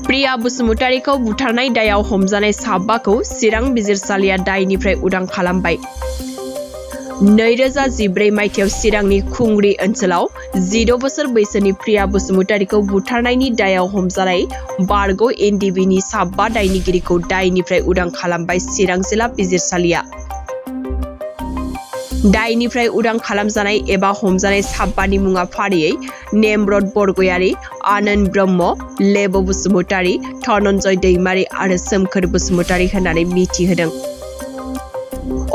प्रिया बसुमतारीखौ बुथारनाय दायाव हमजानाय साबाखौ चिरां बिजिरसालिया दायनिफ्राय उदां खालामबाय। 2014 मायथाइयाव चिरांनि खुंग्रि ओनसोलाव 16 बोसोर बैसोनि प्रिया बसुमतारीखौ बुथारनायनि दायाव हमजानाय बारग' एनडिबिनि साबा दायनिगिरिखौ दायनिफ्राय उदां खालामबाय चिरां जिल्ला बिजिरसालिया। दायनिफ्राय उदां खालामजानाय एबा हमजानाय साबानि मुङा फारियै नेमरद बरगयारी, आनन्द ब्रह्म, लेब बसुमतारी, धनन्जय दैमारी आरो सोमखोर बसुमतारी होननानै मिथिहोदों।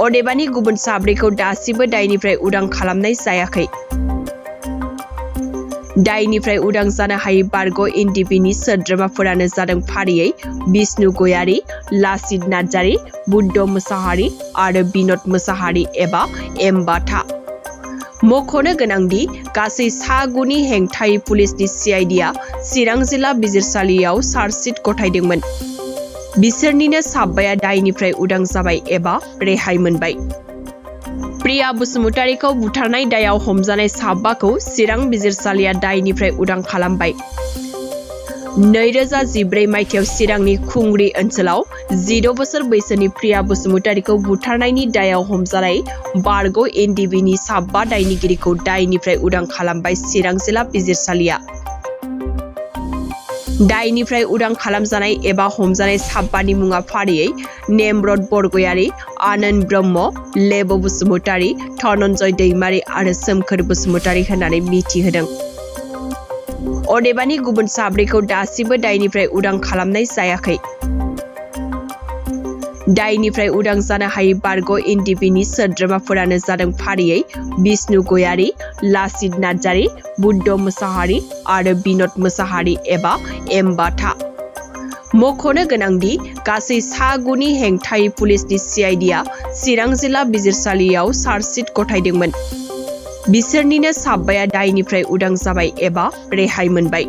अदेबानि गुबुन साब्रैखौ दासिमबो दायनिफ्राय उदां खालामनाय जायाखै। दायनिफ्राय उदां जानो हायै बारग' एनडिबिनि सोद्रोमाफोरानो जादों फारियै बिष्णु गयारी, लासित नार्जारी, बुद्ध मोसाहारी आरो बिन'द मोसाहारी एबा एम बाथा। मख'नो गोनांदि गासै सा9नि हेंथायै पुलिसनि सिआइडिआ चिरां जिल्ला बिजिरसालियाव चार्जशीट गथायदोंमोन। बिसोरनिनो साबाया दायनिफ्राय उदां जाबाय एबा रेहाय मोनबाय। प्रिया बसुमतारीखौ बुथारनाय दायाव हमजानाय साबाखौ चिरां बिजिरसालिया दायनिफ्राय उदां खालामबाय। 2014 मायथाइयाव चिरांनि खुंग्रि ओनसोलाव 16 बोसोर बैसोनि प्रिया बसुमतारीखौ बुथारनायनि दायाव हमजानाय बारग' एनडिबिनि साबा दायनिगिरिखौ दायनिफ्राय उदां खालामबाय चिरां जिल्ला बिजिरसालिया। दायनिफ्राय उदां खालामजानाय एबा हमजानाय साबानि मुङा फारियै नेमरद बरगयारी, आनन्द ब्रह्म, लेब बसुमतारी, धनन्जय दैमारी आरो सोमखोर बसुमतारी होननानै मिथिहोदों। अदेबानि गुबुन साब्रैखौ दासिमबो दायनिफ्राय उदां खालामनाय जायाखै। दायनिफ्राय उदां जानो हायै बारग' एनडिबिनि सोद्रोमाफोरानो जादों फारियै बिष्णु गयारी, लासित नार्जारी, बुद्ध मोसाहारी आरो बिन'द मोसाहारी एबा एम बाथा। मख'नो गोनांदि गासै सा9नि हेंथायै पुलिसनि सिआइडिआ चिरां जिल्ला बिजिरसालियाव चार्जशीट गथायदोंमोन। बिसोरनिनो साबाया दायनिफ्राय उदां जाबाय एबा रेहाय मोनबाय।